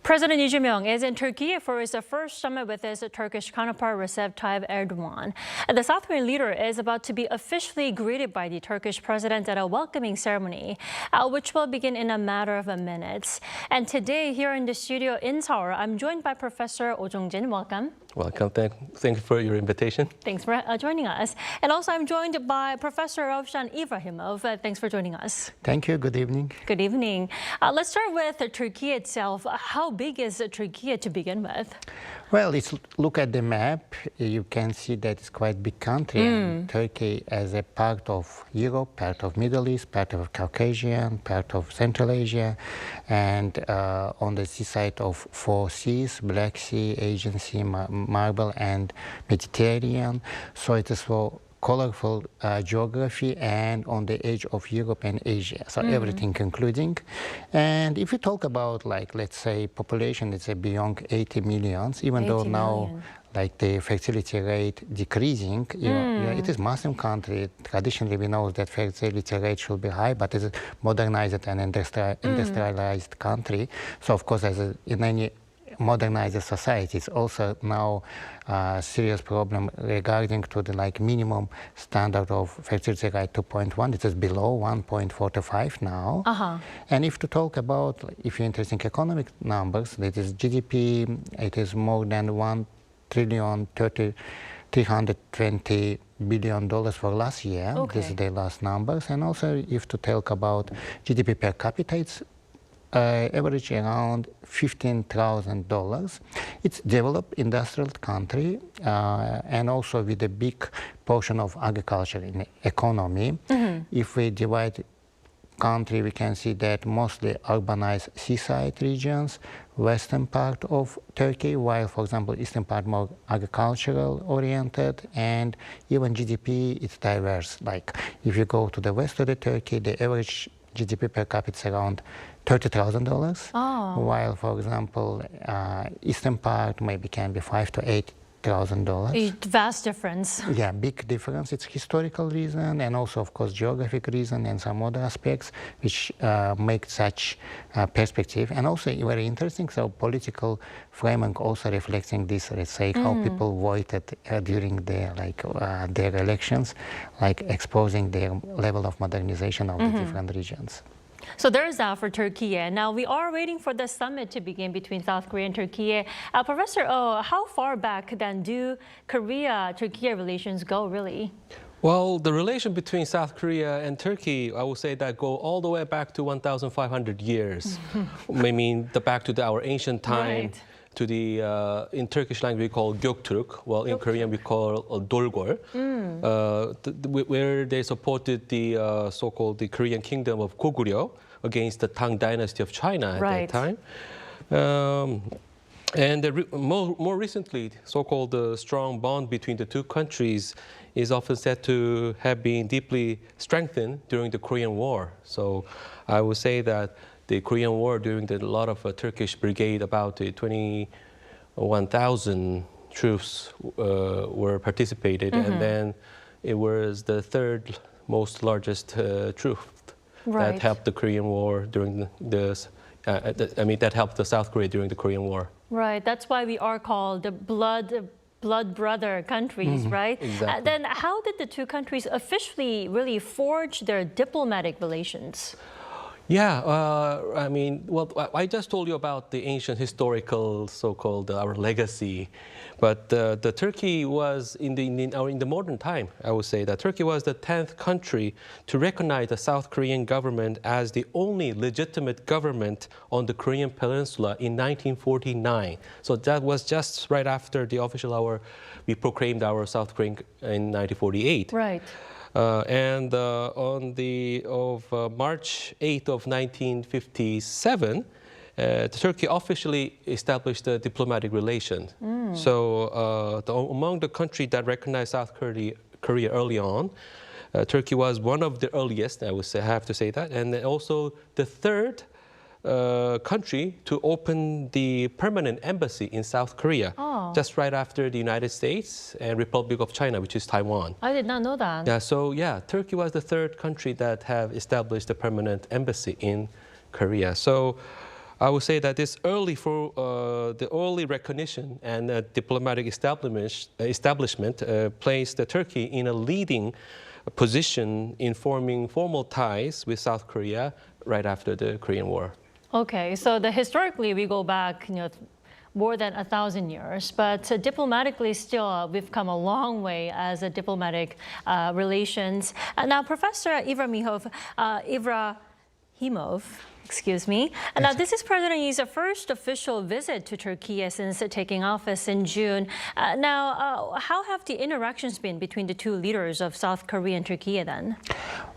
President Lee Jae-myung is in Turkey for his first summit with his Turkish counterpart Recep Tayyip Erdogan. The South Korean leader is about to be officially greeted by the Turkish president at a welcoming ceremony, which will begin in a matter of minutes. And today, here in the studio in Seoul, I'm joined by Professor Oh Jong-jin. Welcome. Welcome. Thank you for your invitation. Thanks for joining us. And also, I'm joined by Professor Ravshan Ibrahimov. Thanks for joining us. Thank you. Good evening. Good evening. Let's start with Turkey itself. How big is Turkey to begin with? Well, let's look at the map. You can see that it's quite a big country. And Turkey as a part of Europe, part of Middle East, part of Caucasian, part of Central Asia, and on the seaside of four seas, Black Sea, Aegean Sea, Marble, and Mediterranean. So it is for colorful geography and on the edge of Europe and Asia, so everything including. And if you talk about, like, let's say population, it's beyond 80 millions, even though now like the fertility rate decreasing, it is Muslim country. Traditionally, we know that fertility rate should be high, but it's a modernized and industrialized country. So of course, in any modernized societies, also now serious problem regarding to the minimum standard of fertility rate 2.1. It is below 1.45 now. And if to talk about, if you're interested in economic numbers, that is GDP, it is more than $1,320 billion for last year. Okay. This is the last numbers. And also, if to talk about GDP per capita, it's average around $15,000. It's developed industrial country and also with a big portion of agriculture in the economy. If we divide country, we can see that mostly urbanized seaside regions, western part of Turkey, while, for example, eastern part more agricultural oriented, and even GDP is diverse. Like if you go to the west of the Turkey, the average GDP per capita is around $30,000, while, for example, eastern part maybe can be $5,000 to $8,000. A vast difference. Yeah, big difference. It's historical reason and also, of course, geographic reason and some other aspects which make such perspective. And also very interesting, so political framework also reflecting this, let's say, how people voted during their their elections, like exposing their level of modernization of the different regions. So there's that for Turkey. Now we are waiting for the summit to begin between South Korea and Turkey. Professor Oh, how far back then do Korea-Turkey relations go, really? Well, the relation between South Korea and Turkey, I would say that go all the way back to 1,500 years. I mean, back to our ancient time. Right. To the, in Turkish language we call Göktürk, well in Korean we call Dolgol, where they supported the so-called the Korean kingdom of Goguryeo against the Tang dynasty of China at that time. And more recently, so-called strong bond between the two countries is often said to have been deeply strengthened during the Korean War. So I would say that the Korean War, during a lot of Turkish brigade, about 21,000 troops were participated, and then it was the third most largest troop that helped the Korean War during that helped the South Korea during the Korean War. Right, that's why we are called the blood brother countries, right? Exactly. Then how did the two countries officially really forge their diplomatic relations? Yeah, I mean, well, I just told you about the ancient historical, so-called our legacy, but the Turkey was in the modern time. I would say that Turkey was the 10th country to recognize the South Korean government as the only legitimate government on the Korean Peninsula in 1949. So that was just right after the official we proclaimed our South Korean in 1948. Right. And on March 8th of 1957, Turkey officially established a diplomatic relation. So among the countries that recognized South Korea early on, Turkey was one of the earliest, I would say, I have to say that, and also the third country to open the permanent embassy in South Korea, just right after the United States and Republic of China, which is Taiwan. I did not know that. Yeah, so yeah, Turkey was the third country that have established a permanent embassy in Korea. So I would say that this the early recognition and diplomatic establishment placed Turkey in a leading position in forming formal ties with South Korea right after the Korean War. Okay, so historically we go back, more than 1,000 years, but diplomatically still we've come a long way as a diplomatic relations. Now, Professor Ibrahimov, excuse me. Now, this is President Lee's first official visit to Turkey since taking office in June. Now, how have the interactions been between the two leaders of South Korea and Turkey then?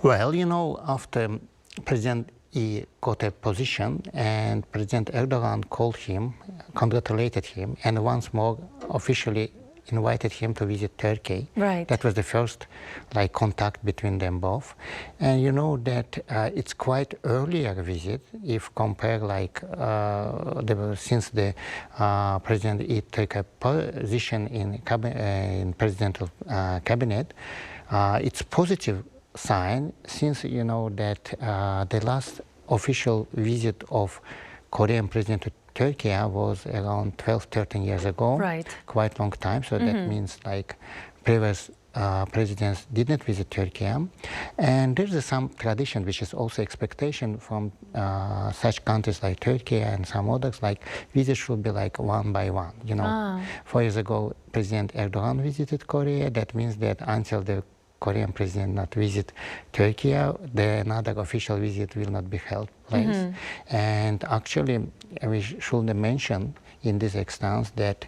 Well, after President He got a position, and President Erdogan called him, congratulated him, and once more officially invited him to visit Turkey. Right. That was the first contact between them both. And you know that it's quite earlier visit if compare since the President He took a position in presidential cabinet. It's positive sign since you know that the last official visit of Korean president to Turkey was around 12-13 years ago. Right. Quite long time. So that means previous presidents didn't visit Turkey. And there's some tradition which is also expectation from such countries like Turkey and some others, visits should be one by one. 4 years ago President Erdogan visited Korea. That means that until the Korean president not visit Turkey, another official visit will not be held place. And actually, we should mention in this instance that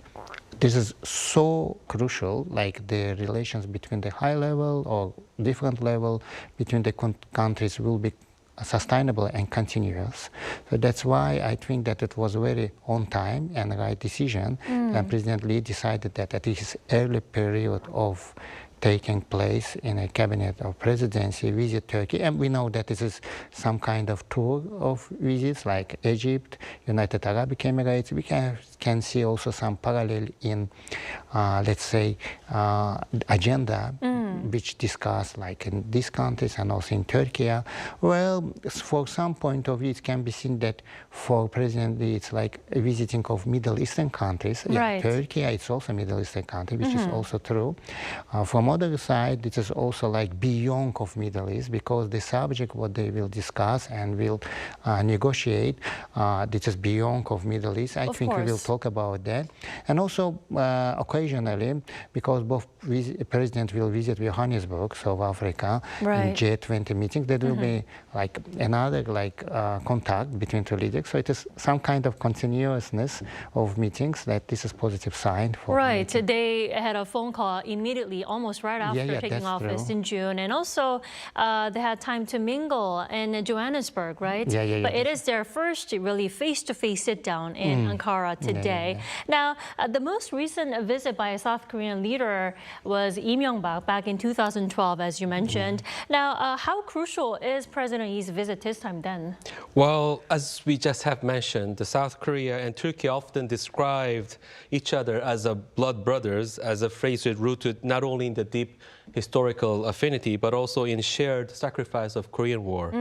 this is so crucial, the relations between the high level or different level between the countries will be sustainable and continuous. So that's why I think that it was very on time and right decision. And President Lee decided that at his early period of taking place in a cabinet of presidency, visit Turkey. And we know that this is some kind of tour of visits like Egypt, United Arab Emirates. We can see also some parallel in, let's say, agenda which discuss in these countries and also in Turkey. Well, for some point of view, it can be seen that for President Lee, it's like a visiting of Middle Eastern countries. Right. Turkey, it's also a Middle Eastern country, which is also true. From other side, it is also beyond of Middle East, because the subject what they will discuss and will negotiate, this is beyond of Middle East. I think we will talk about that. And also occasionally, because both presidents will visit Johannesburg, South Africa, in G20 meetings, there will be another contact between two leaders. So it is some kind of continuousness of meetings that this is positive sign for. Right. They had a phone call immediately, almost right after taking office in June, and also they had time to mingle in Johannesburg, right? But it is their first really face-to-face sit-down in Ankara today. Now, the most recent visit by a South Korean leader was Lee Myung-bak back in 2012, as you mentioned. Now, how crucial is President Lee's visit this time then? Well, as we just have mentioned, the South Korea and Turkey often described each other as blood brothers, as a phrase rooted not only in the deep historical affinity, but also in shared sacrifice of Korean War.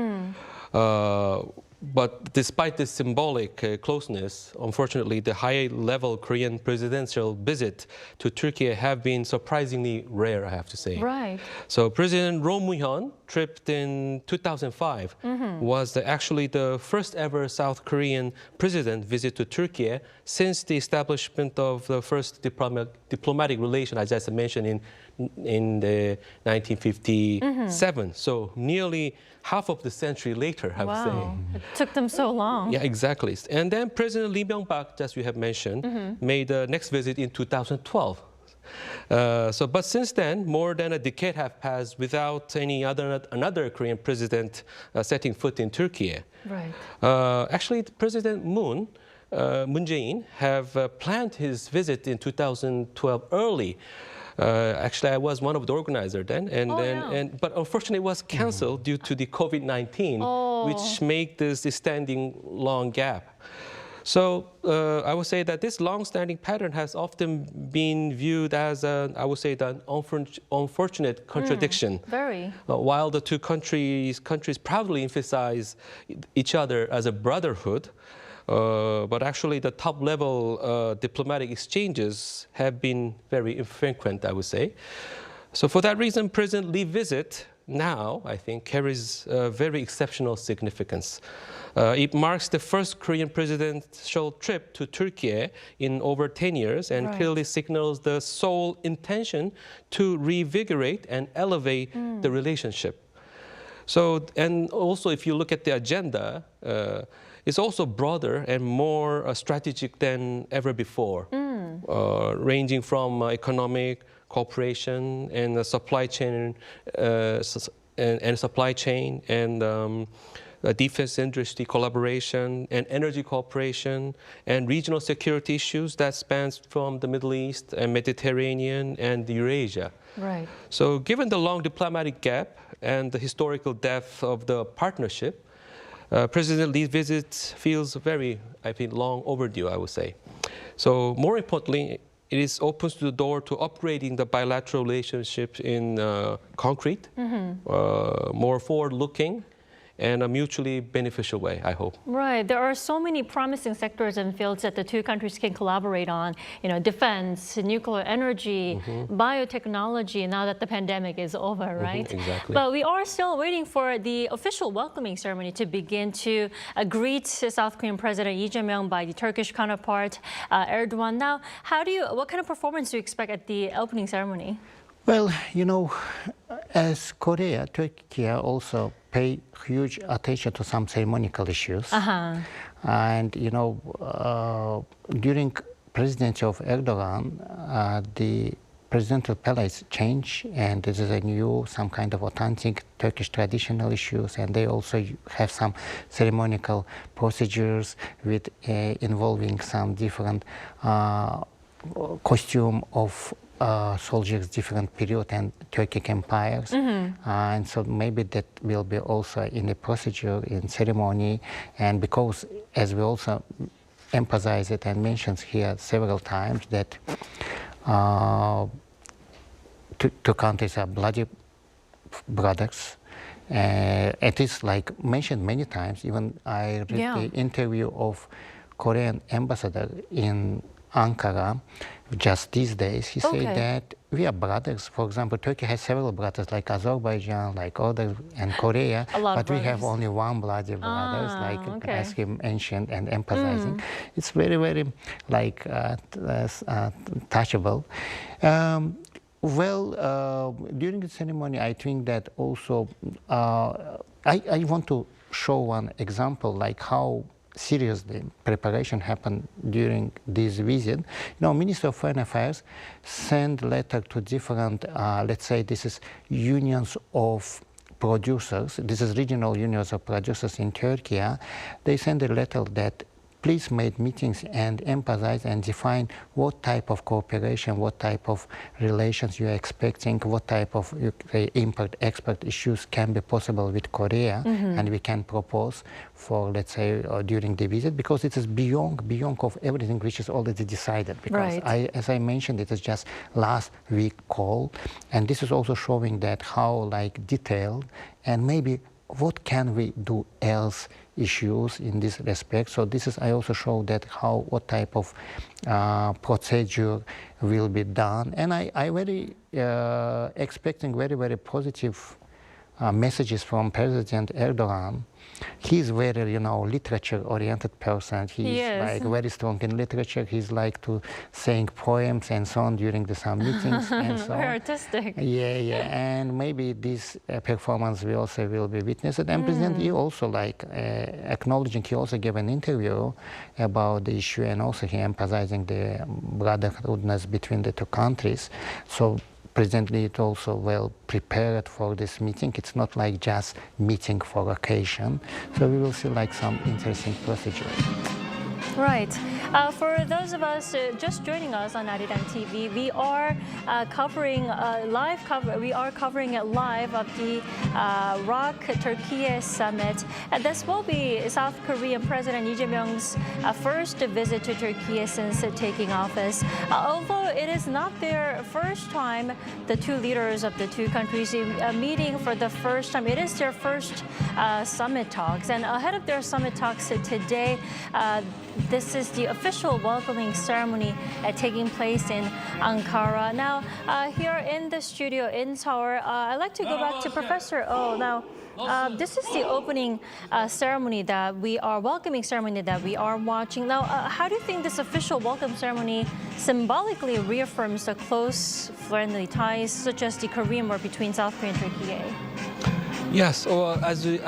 But despite this symbolic closeness, unfortunately, the high-level Korean presidential visit to Turkey have been surprisingly rare, I have to say. Right. So President Roh Moo-hyun trip in 2005 was actually the first ever South Korean president visit to Turkey since the establishment of the first diplomatic relation, as I mentioned, in the 1957. So nearly half of the century later, I would say. It took them so long. Yeah, exactly. And then President Lee Myung-bak, as you have mentioned, made the next visit in 2012. But since then, more than a decade have passed without another Korean president setting foot in Turkey. Right. Actually, President Moon Jae-in have planned his visit in 2012 early. Actually, I was one of the organizers then, but unfortunately, it was canceled due to the COVID-19, which made this standing long gap. So I would say that this long-standing pattern has often been viewed as, I would say, an unfortunate contradiction. Very. While the two countries proudly emphasize each other as a brotherhood, But actually, the top-level diplomatic exchanges have been very infrequent, I would say. So for that reason, President Lee's visit now, I think, carries very exceptional significance. It marks the first Korean presidential trip to Turkey in over 10 years and clearly signals the sole intention to reinvigorate and elevate the relationship. So, and also if you look at the agenda, it's also broader and more strategic than ever before, ranging from economic cooperation and supply chain and defense industry collaboration and energy cooperation and regional security issues that spans from the Middle East and Mediterranean and Eurasia. Right. So given the long diplomatic gap and the historical depth of the partnership, President Lee's visit feels very, I think, long overdue, I would say. So more importantly, it opens the door to upgrading the bilateral relationship in concrete, more forward-looking, and a mutually beneficial way, I hope. Right. There are so many promising sectors and fields that the two countries can collaborate on. You know, defense, nuclear energy, biotechnology, now that the pandemic is over, right? Exactly. But we are still waiting for the official welcoming ceremony to begin to greet South Korean President Lee Jae-myung by the Turkish counterpart, Erdogan. Now, what kind of performance do you expect at the opening ceremony? Well, you know, as Korea, Turkey also pay huge attention to some ceremonial issues. And, you know, during presidency of Erdogan, the presidential palace changed, and this is a new, some kind of authentic Turkish traditional issues, and they also have some ceremonial procedures with involving some different costume of soldiers different period and Turkic empires, and so maybe that will be also in the procedure in ceremony. And because, as we also emphasize it and mentions here several times, that two countries are bloody brothers. It is like mentioned many times. Even I read the interview of Korean ambassador in Ankara just these days. He said that we are brothers. For example, Turkey has several brothers like Azerbaijan, like others, and Korea, but we have only one bloody brothers, like as he mentioned and emphasizing. It's very, very like touchable. Well, during the ceremony, I think that also I want to show one example, like how seriously preparation happened during this visit. You know, Minister of Foreign Affairs sent letter to different, let's say this is unions of producers, this is regional unions of producers in Turkey. They sent a letter that please make meetings and emphasize and define what type of cooperation, what type of relations you are expecting, what type of import-export issues can be possible with Korea, and we can propose for, let's say, during the visit, because it is beyond of everything which is already decided. Because as I mentioned, it is just last week call, and this is also showing that how like detailed and maybe what can we do else issues in this respect. So this is, I also show that what type of procedure will be done. And I very expecting very, very positive messages from President Erdogan. He's very, you know, literature-oriented person. He's like very strong in literature. He's like to saying poems and so on during some meetings and so on. Very artistic. Yeah. And maybe this performance will be witnessed. And President Lee also like acknowledging. He also gave an interview about the issue, and also he emphasizing the brotherhoodness between the two countries. So President Lee is also well prepared for this meeting. It's not like just meeting for occasion. So we will see like some interesting procedures. Right. For those of us just joining us on Arirang TV, we are covering it live of the ROK-Türkiye Summit. And this will be South Korean President Lee Jae-myung's first visit to Turkey since taking office. Although it is not their first time, the two leaders of the two countries meeting for the first time. It is their first summit talks. And ahead of their summit talks today, this is the official welcoming ceremony taking place in Ankara. Now, here in the studio in Seoul, I'd like to go back to Professor Oh. Now, this is the opening ceremony welcoming ceremony that we are watching. Now, how do you think this official welcome ceremony symbolically reaffirms the close, friendly ties, such as the Korean War between South Korea and Turkey? Yes, or as we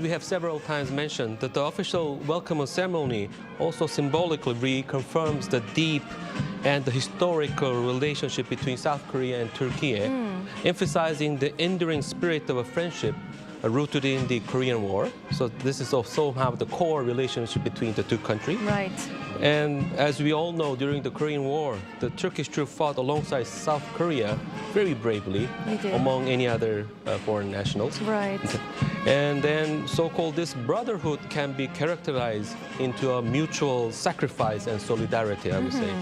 have several times mentioned, that the official welcome ceremony also symbolically reconfirms the deep and the historical relationship between South Korea and Turkey, emphasizing the enduring spirit of a friendship rooted in the Korean War. So this is also somehow the core relationship between the two countries. Right. And as we all know, during the Korean War, the Turkish troops fought alongside South Korea very bravely among any other foreign nationals. Right. And then so-called this brotherhood can be characterized into a mutual sacrifice and solidarity, I would say.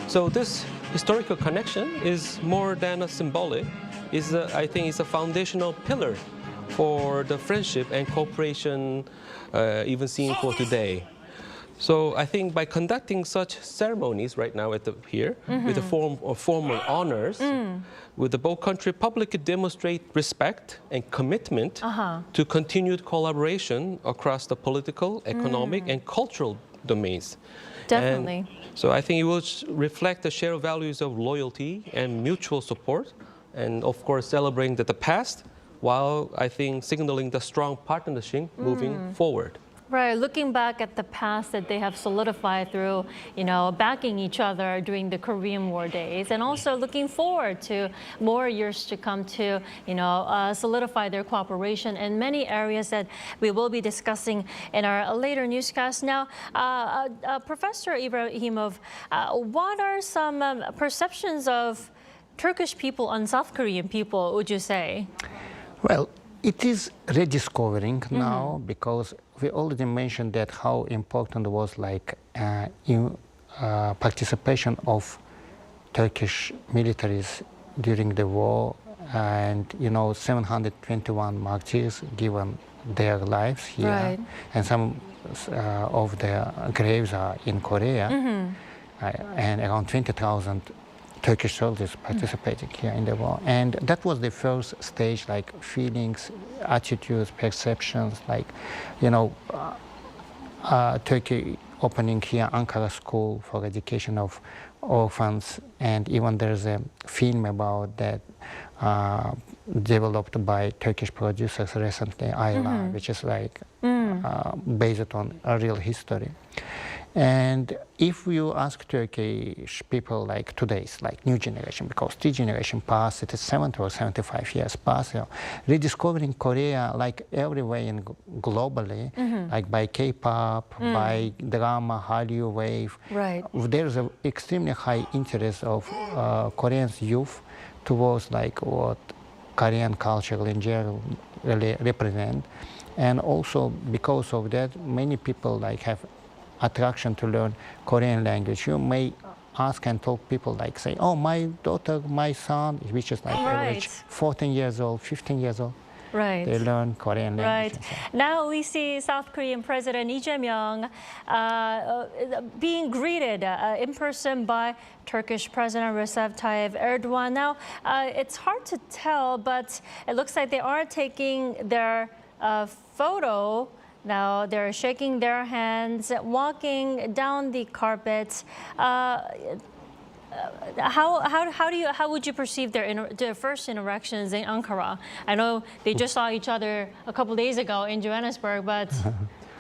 So this historical connection is more than a symbolic. I think it's a foundational pillar for the friendship and cooperation even seen for today. So I think by conducting such ceremonies right now here, with the form of formal honors, with the both countries publicly demonstrate respect and commitment to continued collaboration across the political, economic, and cultural domains. Definitely. And so I think it will reflect the shared values of loyalty and mutual support, and of course celebrating the past, while I think signaling the strong partnership moving forward. Right, looking back at the past that they have solidified through, backing each other during the Korean War days, and also looking forward to more years to come to, solidify their cooperation in many areas that we will be discussing in our later newscast. Now, Professor Ibrahimov, what are some perceptions of Turkish people on South Korean people, would you say? Well, it is rediscovering now, because we already mentioned that how important was participation of Turkish militaries during the war, and 721 martyrs given their lives here, right. and some of their graves are in Korea, and around 20,000 Turkish soldiers participating here in the war. And that was the first stage, feelings, attitudes, perceptions, Turkey opening here Ankara School for education of orphans, and even there's a film about that developed by Turkish producers recently, Arirang, which is based on a real history. And if you ask Turkish people today's new generation, because the generation past, it is 70 or 75 years past, rediscovering Korea everywhere globally, by K-pop, by drama, Hallyu wave. Right. There's an extremely high interest of Korean youth towards what Korean culture in general really represent. And also because of that, many people have attraction to learn Korean language. You may ask and talk people say, oh, my daughter, my son, which is average 14 years old, 15 years old. Right. They learn Korean language. Right. Now we see South Korean President Lee Jae-myung being greeted in person by Turkish President Recep Tayyip Erdogan. Now, it's hard to tell, but it looks like they are taking their photo. Now they're shaking their hands, walking down the carpet. How would you perceive their first interactions in Ankara? I know they just saw each other a couple days ago in Johannesburg, but.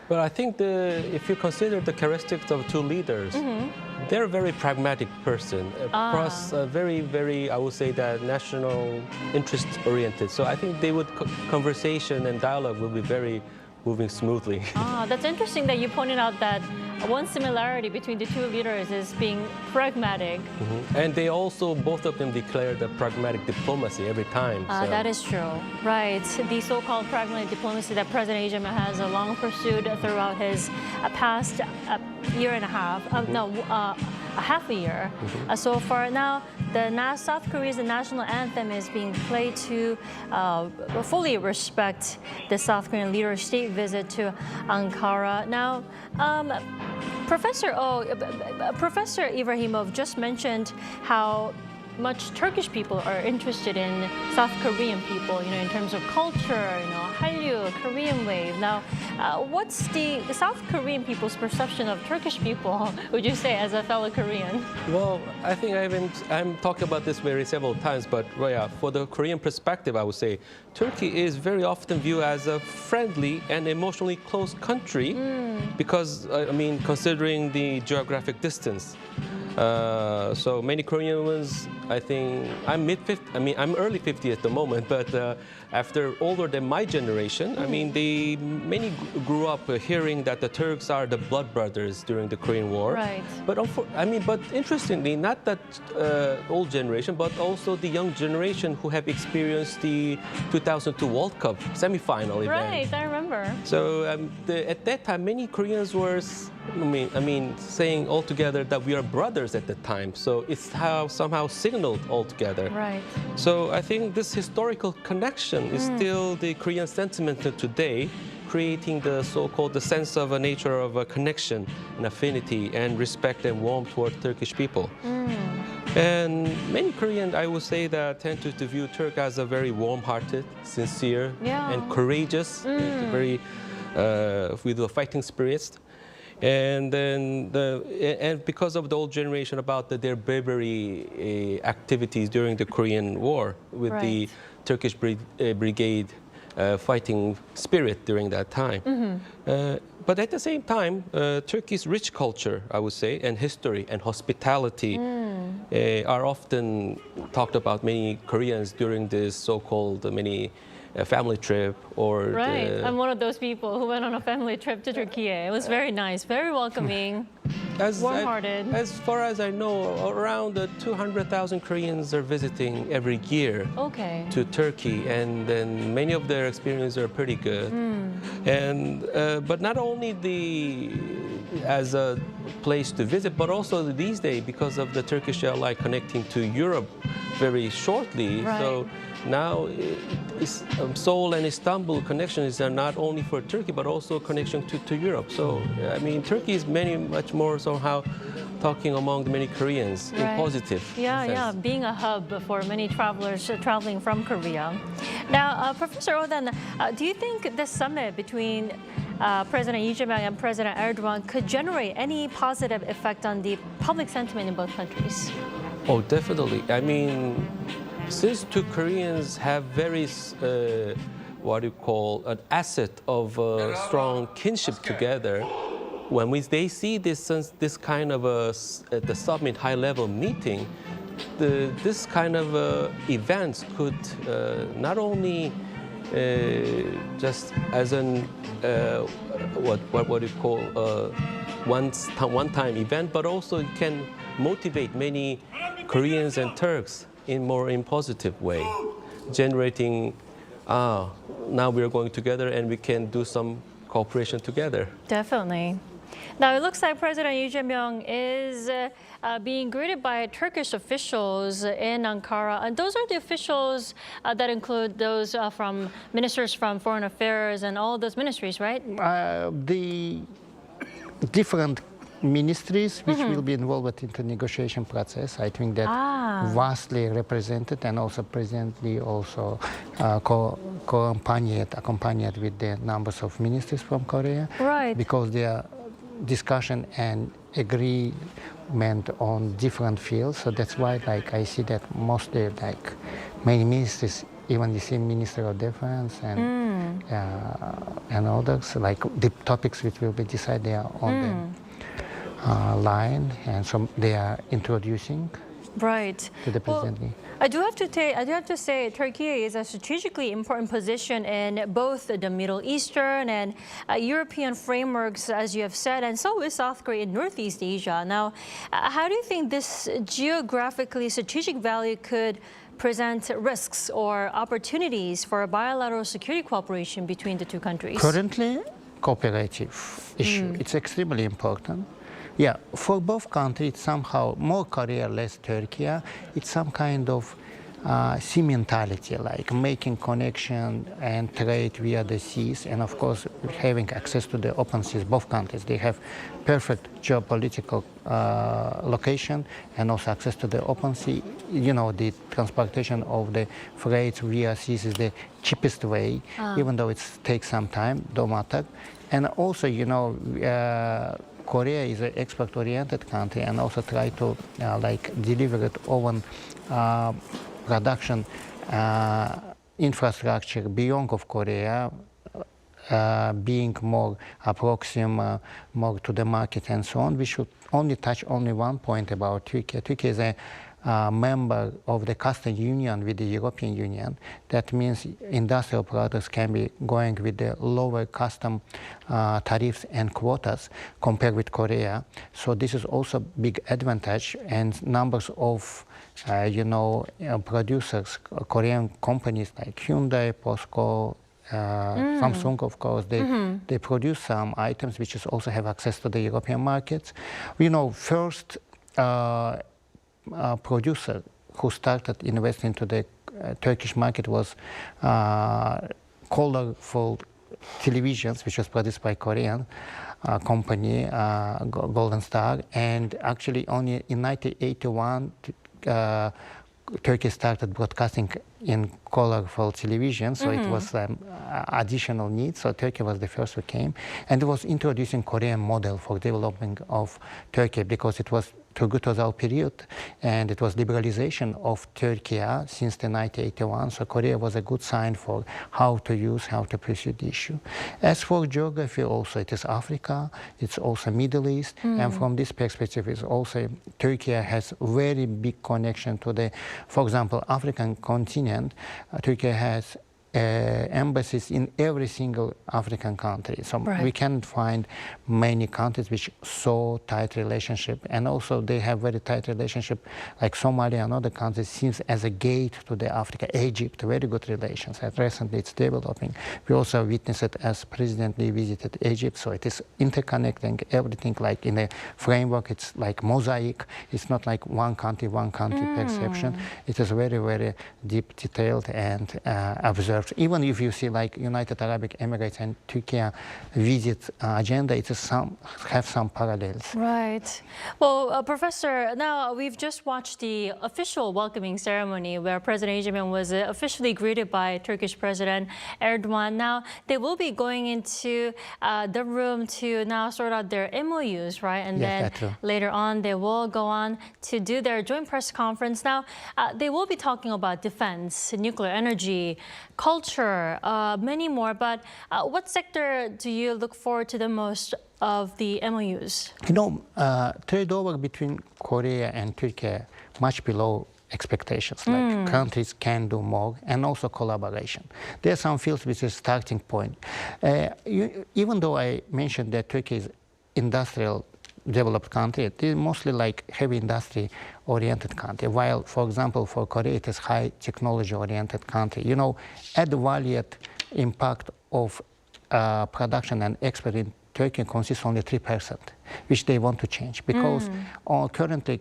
Well, I think if you consider the characteristics of two leaders, they're a very pragmatic person, plus very, I would say that national interest oriented. So I think conversation and dialogue will be very moving smoothly. That's interesting that you pointed out that one similarity between the two leaders is being pragmatic. And they also, both of them declared a pragmatic diplomacy every time. So. That is true. Right. The so-called pragmatic diplomacy that President Lee Jae-myung has long pursued throughout his past year and a half, a half a year so far. Now, South Korea's national anthem is being played to fully respect the South Korean leader's state visit to Ankara. Now, Professor Ibrahimov just mentioned how much Turkish people are interested in South Korean people, in terms of culture, Hallyu, Korean wave. Now, what's the South Korean people's perception of Turkish people, would you say, as a fellow Korean? Well, I think I'm talking about this several times, but for the Korean perspective, I would say Turkey is very often viewed as a friendly and emotionally close country because, considering the geographic distance. So many Koreans, I think, I'm early 50 at the moment, but after older than my generation, many grew up hearing that the Turks are the blood brothers during the Korean War. Right. But interestingly, not that old generation, but also the young generation who have experienced the 2002 World Cup semifinal event. Right, I remember. So at that time, many Koreans were, saying altogether that we are brothers at the time. So it's somehow signaled altogether. Right. So I think this historical connection is still the Korean sentiment today, creating the so-called sense of a nature of a connection and affinity and respect and warmth toward Turkish people. And many Koreans, I would say, that tend to view Turk as a very warm-hearted, sincere, and courageous, very with a fighting spirit. And then and because of the old generation about their bravery activities during the Korean War with the Turkish brigade fighting spirit during that time. But at the same time, Turkey's rich culture, I would say, and history and hospitality are often talked about many Koreans during this so-called family trip or... Right, I'm one of those people who went on a family trip to Turkey. It was very nice, very welcoming, warm-hearted. As far as I know, around 200,000 Koreans are visiting every year to Turkey, and then many of their experiences are pretty good. And but not only as a place to visit, but also these days because of the Turkish airline connecting to Europe very shortly. Right. So now Seoul and Istanbul connections are not only for Turkey, but also connection to Europe. So, Turkey is much more somehow talking among many Koreans in positive sense. Being a hub for many travelers traveling from Korea. Now, Professor Odan, do you think this summit between President Lee Jae-myung and President Erdogan could generate any positive effect on the public sentiment in both countries? Oh, definitely. Since two Koreans have very, what you call, an asset of strong kinship together, when they see this kind of at the summit high-level meeting, this kind of events could not only just as an what you call one-time event, but also it can motivate many Koreans and Turks in positive way, generating, now we're going together and we can do some cooperation together. Definitely. Now, it looks like President Lee Jae-myung is being greeted by Turkish officials in Ankara. And those are the officials that include those from ministers from foreign affairs and all those ministries, right? The different ministries which will be involved in the negotiation process. I think that vastly represented, and also presently also accompanied with the numbers of ministers from Korea. Right. Because their discussion and agreement on different fields. So that's why I see that mostly many ministers, even the same Minister of Defense and others, the topics which will be decided there on the line, and so they are introducing right to the president. I do have to say Turkey is a strategically important position in both the Middle Eastern and European frameworks, as you have said, and so is South Korea in Northeast Asia. Now, how do you think this geographically strategic value could present risks or opportunities for bilateral security cooperation between the two countries? Currently, cooperative issue. It's extremely important. Yeah, for both countries, somehow more Korea, less Turkey. It's some kind of sea mentality, like making connection and trade via the seas, and of course having access to the open seas. Both countries, they have perfect geopolitical location and also access to the open sea. You know, the transportation of the freight via seas is the cheapest way, even though it takes some time, no matter. And also, you know, Korea is an export-oriented country and also try to like deliver it own production infrastructure beyond of Korea, being more approximate, more to the market and so on. We should only touch only one point about Turkey. Turkey is a member of the customs union with the European Union. That means industrial products can be going with the lower custom tariffs and quotas compared with Korea. So this is also a big advantage, and numbers of producers, Korean companies like Hyundai, POSCO, Samsung, of course, they produce some items which is also have access to the European markets. You know, first producer who started investing into the Turkish market was colorful televisions, which was produced by Korean company, Golden Star, and actually only in 1981 Turkey started broadcasting in colorful television, so it was additional need. So Turkey was the first who came, and it was introducing Korean model for development of Turkey, because it was Turgut Özal period, and it was liberalization of Turkey since the 1981. So Korea was a good sign for how to use, how to pursue the issue. As for geography, also it is Africa, it's also Middle East, and from this perspective, is also Turkey has very big connection to the, for example, African continent. Turkey has embassies in every single African country. So we can find many countries which so tight relationship, and also they have very tight relationship, like Somalia and other countries seems as a gate to the Africa. Egypt, very good relations, and recently it's developing. We also witnessed it as President Lee visited Egypt, so it is interconnecting everything, like in a framework, it's like mosaic. It's not like one country perception. It is very, very deep, detailed, and observed. Even if you see like United Arab Emirates and Turkey visit agenda, it is have some parallels. Right. Well, Professor, now we've just watched the official welcoming ceremony where President Erdogan was officially greeted by Turkish President Erdogan. Now they will be going into the room to now sort out their MOUs, right? And then later on they will go on to do their joint press conference. Now they will be talking about defense, nuclear energy, culture, many more. But what sector do you look forward to the most of the MOUs? You know, trade over between Korea and Turkey much below expectations. Like countries can do more, and also collaboration. There are some fields which is starting point. Even though I mentioned that Turkey is industrial developed country, it is mostly like heavy industry oriented country, while for example for Korea it is high technology oriented country. You know, add value impact of production and export in Turkey consists only 3%, which they want to change, because currently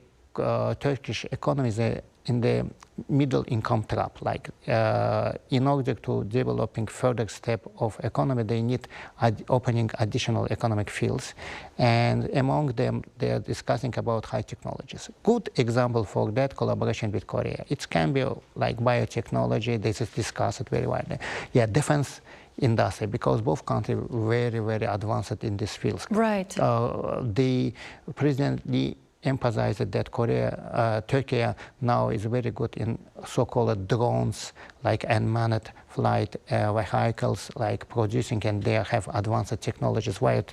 Turkish economy is in the middle income trap. Like in order to developing further step of economy, they need opening additional economic fields, and among them they are discussing about high technologies. Good example for that, collaboration with Korea. It can be like biotechnology. They just discuss it very widely. Yeah, defense industry, because both countries very, very advanced in these fields. Right. The President Lee emphasized that Turkey now is very good in so-called drones, like unmanned flight vehicles, like producing, and they have advanced technologies. While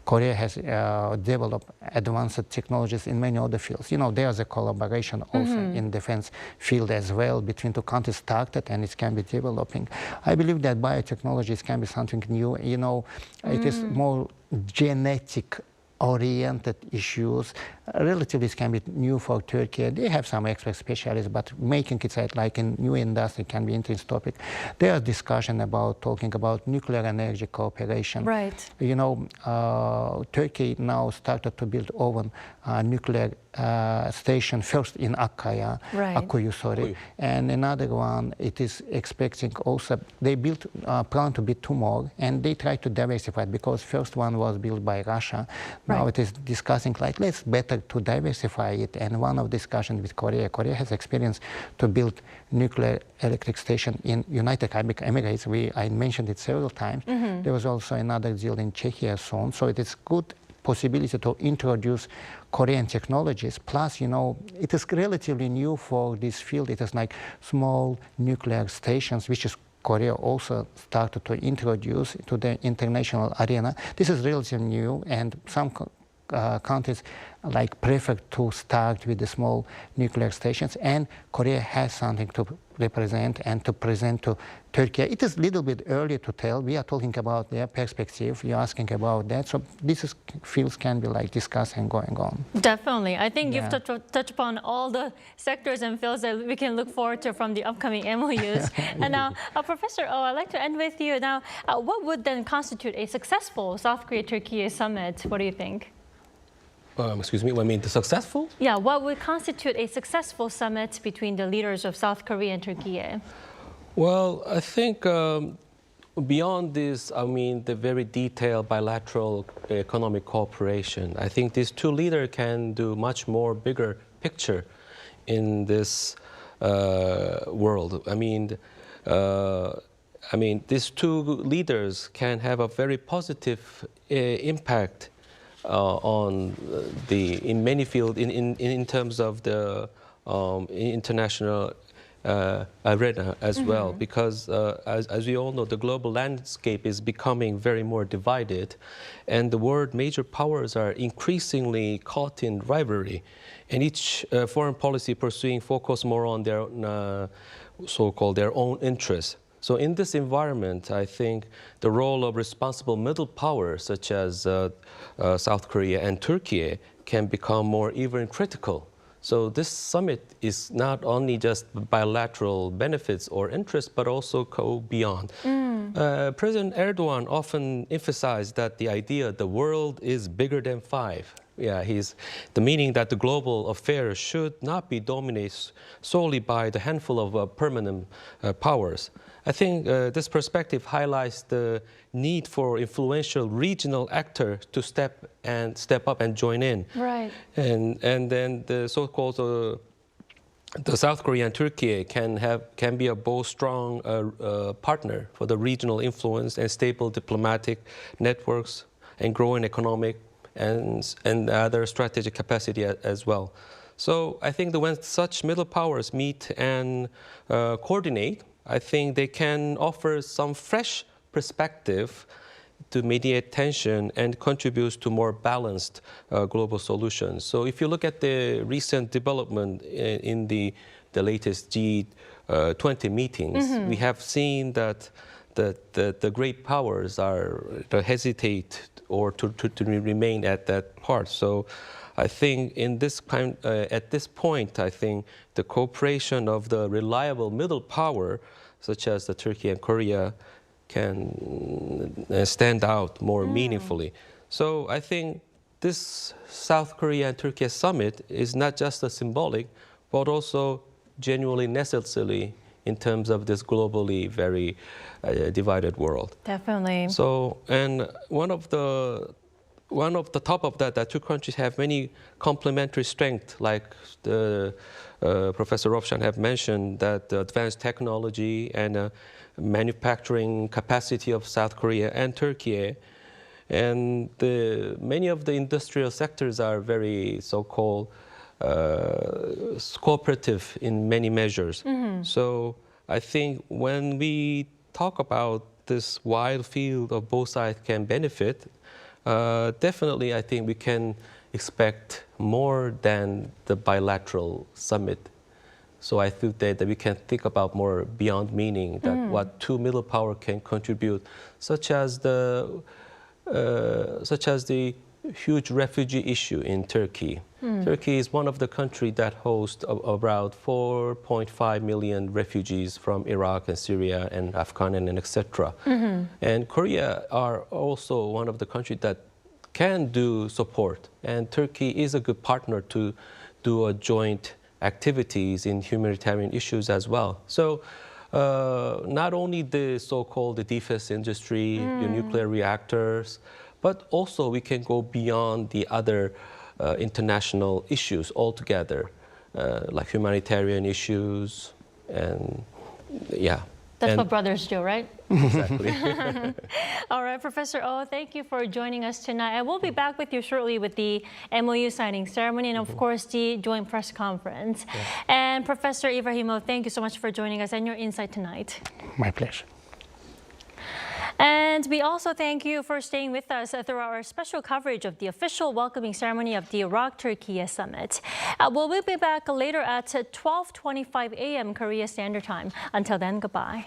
Korea has developed advanced technologies in many other fields. You know, there's a collaboration also in defense field as well between two countries started, and it can be developing. I believe that biotechnologies can be something new. You know, it is more genetic oriented issues. Relatively, it can be new for Turkey. They have some expert specialists, but making it like a new industry can be an interesting topic. There is discussion about talking about nuclear energy cooperation. Right. You know, Turkey now started to build own nuclear station, first in Akkaya, Right. Akkuyu, sorry, and another one, it is expecting also, they built, plan to build 2 more, and they try to diversify it because first one was built by Russia. Now Right. it is discussing like, let's better to diversify it, and one of discussion with Korea. Korea has experience to build nuclear electric station in United Arab Emirates. I mentioned it several times. There was also another deal in Czechia soon, so it is good possibility to introduce Korean technologies. Plus, you know, it is relatively new for this field. It is like small nuclear stations, which is Korea also started to introduce to the international arena. This is relatively new, and some countries like prefer to start with the small nuclear stations, and Korea has something to represent and to present to Turkey. It is a little bit early to tell. We are talking about their perspective. You're asking about that. So these fields can be like discussed and going on. Definitely. I think you've touched upon all the sectors and fields that we can look forward to from the upcoming MOUs. And now, Professor Oh, I'd like to end with you. Now, what would then constitute a successful South Korea-Turkey summit? What do you think? Excuse me, I mean the successful? Yeah, what would constitute a successful summit between the leaders of South Korea and Turkey? Well, I think beyond this, I mean the very detailed bilateral economic cooperation, I think these 2 leaders can do much more bigger picture in this world. I mean, these 2 leaders can have a very positive impact on in many fields in terms of the international arena as well, because as we all know, the global landscape is becoming very more divided, and the world major powers are increasingly caught in rivalry, and each foreign policy pursuing focus more on their so-called their own interests. So in this environment, I think the role of responsible middle powers such as South Korea and Turkey can become more even critical. So this summit is not only just bilateral benefits or interests, but also go beyond. President Erdogan often emphasized that the idea the world is bigger than 5. Yeah, the meaning that the global affairs should not be dominated solely by the handful of permanent powers. I think this perspective highlights the need for influential regional actors to step up and join in. Right. And then the so-called the South Korea and Turkey can be a both strong partner for the regional influence and stable diplomatic networks and growing economic and other strategic capacity as well. So I think that when such middle powers meet and coordinate, I think they can offer some fresh perspective to mediate tension and contribute to more balanced global solutions. So if you look at the recent development in the latest G20 meetings, we have seen that the great powers hesitate or to remain at that part. So I think in this at this point, I think the cooperation of the reliable middle power, such as the Turkey and Korea, can stand out more meaningfully. So I think this South Korea and Turkey summit is not just a symbolic, but also genuinely necessary in terms of this globally very divided world. Definitely. So, and one of the top of that 2 countries have many complementary strengths, like Professor Rovshan have mentioned, that the advanced technology and manufacturing capacity of South Korea and Turkey, And many of the industrial sectors are very so-called cooperative in many measures. So I think when we talk about this wide field of both sides can benefit, definitely I think we can expect more than the bilateral summit. So I think that we can think about more beyond meaning, that what two middle powers can contribute, such as the huge refugee issue in Turkey. Turkey is one of the countries that hosts around 4.5 million refugees from Iraq and Syria and Afghanistan and etc. And Korea are also one of the countries that can do support. And Turkey is a good partner to do a joint activities in humanitarian issues as well. So not only the so-called defense industry, the nuclear reactors, but also we can go beyond the other international issues altogether, like humanitarian issues, and yeah. That's what brothers do, right? Exactly. All right, Professor Oh, thank you for joining us tonight. I will be back with you shortly with the MOU signing ceremony and, of course, the joint press conference. And Professor Ibrahimov, thank you so much for joining us and your insight tonight. My pleasure. And we also thank you for staying with us throughout our special coverage of the official welcoming ceremony of the ROK-Türkiye Summit. We'll be back later at 12:25 a.m. Korea Standard Time. Until then, goodbye.